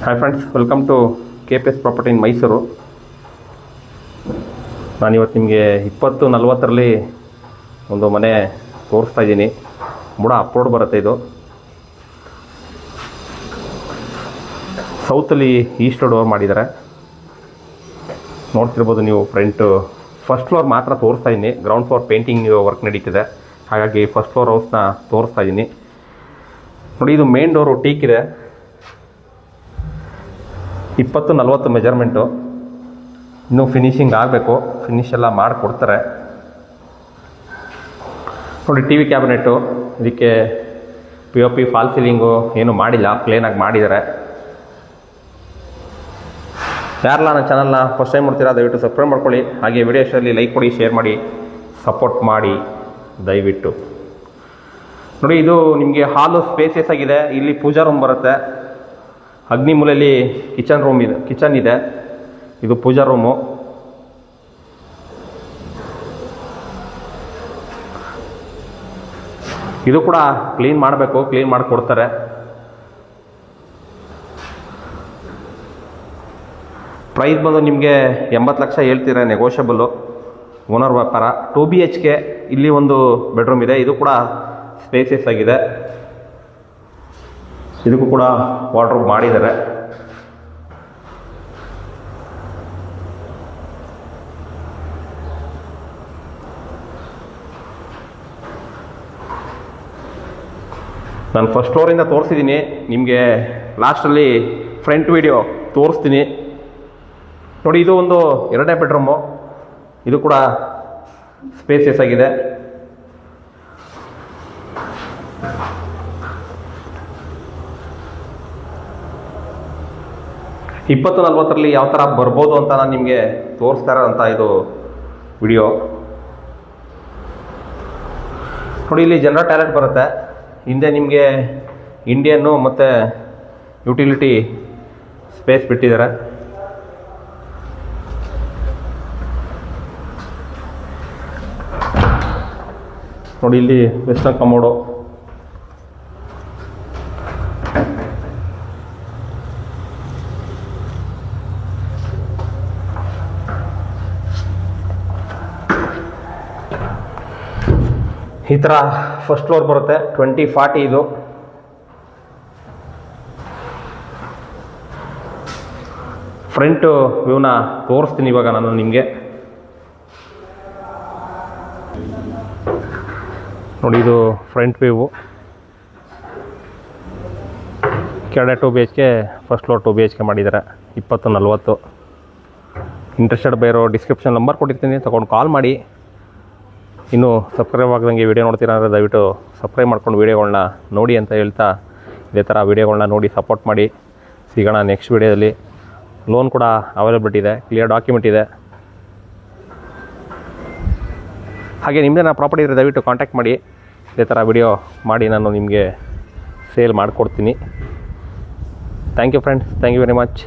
Hi friends, welcome to KPS property in Mysuru. ನಾನಿವತ್ತು ನಿಮಗೆ 2040ರಲ್ಲಿ ಒಂದು ಮನೆ ತೋರಿಸ್ತಾ ಇದ್ದೀನಿ. ಬುಡ ಅಪ್ರೋಡ್ ಬರುತ್ತೆ. ಇದು ಸೌತಲ್ಲಿ ಈಸ್ಟ್ ಡೋರ್ ಮಾಡಿದ್ದಾರೆ. ನೋಡ್ತಿರ್ಬೋದು ನೀವು. ಫಸ್ಟ್ ಫ್ಲೋರ್ ಮಾತ್ರ ತೋರಿಸ್ತಾ ಇದ್ದೀನಿ. ಗ್ರೌಂಡ್ ಫ್ಲೋರ್ ಪೇಂಟಿಂಗ್ ವರ್ಕ್ ನಡೀತಿದೆ, ಹಾಗಾಗಿ ಫಸ್ಟ್ ಫ್ಲೋರ್ ಹೌಸ್ನ ತೋರಿಸ್ತಾ ಇದ್ದೀನಿ. ನೋಡಿ, ಇದು ಮೇನ್ ಡೋರು ಟೀಕ್ ಇದೆ. 20-40 ಮೆಜರ್ಮೆಂಟು. ಇನ್ನೂ ಫಿನಿಷಿಂಗ್ ಆಗಬೇಕು. ಫಿನಿಶ್ ಎಲ್ಲ ಮಾಡಿಕೊಡ್ತಾರೆ. ನೋಡಿ, ಟಿ ವಿ ಕ್ಯಾಬಿನೆಟ್ಟು. ಇದಕ್ಕೆ POP ಫಾಲ್ ಸೀಲಿಂಗು ಏನೂ ಮಾಡಿಲ್ಲ, ಪ್ಲೇನಾಗಿ ಮಾಡಿದ್ದಾರೆ. ಯಾರಲ್ಲ ನನ್ನ ಚಾನಲ್ನ ಫಸ್ಟ್ ಟೈಮ್ ನೋಡ್ತೀರಾ, ದಯವಿಟ್ಟು ಸಬ್ಸ್ಕ್ರೈಬ್ ಮಾಡ್ಕೊಳ್ಳಿ. ಹಾಗೆ ವಿಡಿಯೋ ಇಷ್ಟರಲ್ಲಿ ಲೈಕ್ ಕೊಡಿ, ಶೇರ್ ಮಾಡಿ, ಸಪೋರ್ಟ್ ಮಾಡಿ ದಯವಿಟ್ಟು. ನೋಡಿ, ಇದು ನಿಮಗೆ ಹಾಲು ಸ್ಪೇಸಿಯಸ್ ಆಗಿದೆ. ಇಲ್ಲಿ ಪೂಜಾ ರೂಮ್ ಬರುತ್ತೆ. ಅಗ್ನಿ ಮೂಲೆಯಲ್ಲಿ ಕಿಚನ್ ಇದೆ. ಇದು ಪೂಜಾ ರೂಮು. ಇದು ಕೂಡ ಕ್ಲೀನ್ ಮಾಡಬೇಕು, ಕ್ಲೀನ್ ಮಾಡಿಕೊಡ್ತಾರೆ. ಪ್ರೈಸ್ ಬಂದು ನಿಮಗೆ 80 ಲಕ್ಷ ಹೇಳ್ತೀರಾ, ನೆಗೋಷಿಯಬಲ್ಲು. ಓನರ್ ವ್ಯಾಪಾರ. 2 BHK. ಇಲ್ಲಿ ಒಂದು ಬೆಡ್ರೂಮ್ ಇದೆ. ಇದು ಕೂಡ ಸ್ಪೇಸಿಯಸ್ ಆಗಿದೆ. ಇದಕ್ಕೂ ಕೂಡ ವಾರ್ಡ್ರೋಬ್ ಮಾಡಿದ್ದಾರೆ. ನಾನು ಫಸ್ಟ್ ಫ್ಲೋರಿಂದ ತೋರಿಸಿದ್ದೀನಿ. ನಿಮಗೆ ಲಾಸ್ಟಲ್ಲಿ ಫ್ರಂಟ್ ವಿಡಿಯೋ ತೋರಿಸ್ತೀನಿ. ನೋಡಿ, ಇದು ಒಂದು 2ನೇ ಬೆಡ್ರೂಮು. ಇದು ಕೂಡ ಸ್ಪೇಸಿಯಸ್ ಆಗಿದೆ. ಇಪ್ಪತ್ತು 40ರಲ್ಲಿ ಯಾವ ಥರ ಬರ್ಬೋದು ಅಂತ ನಾನು ನಿಮಗೆ ತೋರಿಸ್ತಾ ಇರೋಂಥ ಇದು ವಿಡಿಯೋ. ನೋಡಿ, ಇಲ್ಲಿ ಜನರಲ್ ಟಾಯ್ಲೆಟ್ ಬರುತ್ತೆ. ಹಿಂದೆ ನಿಮಗೆ ಇಂಡಿಯನ್ನು ಮತ್ತು ಯುಟಿಲಿಟಿ ಸ್ಪೇಸ್ ಬಿಟ್ಟಿದ್ದಾರೆ. ನೋಡಿ, ಇಲ್ಲಿ ವೆಸ್ಟರ್ನ್ ಕಮೋಡು. ಈ ಥರ ಫಸ್ಟ್ ಫ್ಲೋರ್ ಬರುತ್ತೆ. 20-40 ಇದು. ಫ್ರಂಟ್ ವ್ಯೂನ ತೋರಿಸ್ತೀನಿ ಇವಾಗ ನಾನು ನಿಮಗೆ. ನೋಡಿ, ಇದು ಫ್ರಂಟ್ ವ್ಯೂ. ಕೆಳಗಡೆ 2 BHK, ಫಸ್ಟ್ ಫ್ಲೋರ್ 2 BHK ಮಾಡಿದ್ದಾರೆ. 20-40. ಇಂಟ್ರೆಸ್ಟೆಡ್ ಬೇರೋ ಡಿಸ್ಕ್ರಿಪ್ಷನ್ ನಂಬರ್ ಕೊಟ್ಟಿರ್ತೀನಿ, ತಗೊಂಡು ಕಾಲ್ ಮಾಡಿ. ಇನ್ನೂ ಸಬ್ಸ್ಕ್ರೈಬ್ ಆಗ್ದಂಗೆ ವೀಡಿಯೋ ನೋಡ್ತೀರಾ ಅಂದರೆ ದಯವಿಟ್ಟು ಸಬ್ಸ್ಕ್ರೈಬ್ ಮಾಡ್ಕೊಂಡು ವೀಡಿಯೋಗಳನ್ನ ನೋಡಿ ಅಂತ ಹೇಳ್ತಾ, ಇದೇ ಥರ ವೀಡಿಯೋಗಳನ್ನ ನೋಡಿ ಸಪೋರ್ಟ್ ಮಾಡಿ. ಸಿಗೋಣ ನೆಕ್ಸ್ಟ್ ವೀಡಿಯೋದಲ್ಲಿ. ಲೋನ್ ಕೂಡ ಅವೈಲಬಿಲಿಟಿ ಇದೆ, ಕ್ಲಿಯರ್ ಡಾಕ್ಯುಮೆಂಟ್ ಇದೆ. ಹಾಗೆ ನಿಮ್ಮದೇ ಪ್ರಾಪರ್ಟಿ ಇದ್ದರೆ ದಯವಿಟ್ಟು ಕಾಂಟ್ಯಾಕ್ಟ್ ಮಾಡಿ. ಇದೇ ಥರ ವೀಡಿಯೋ ಮಾಡಿ ನಾನು ನಿಮಗೆ ಸೇಲ್ ಮಾಡಿಕೊಡ್ತೀನಿ. Thank you friends, thank you very much.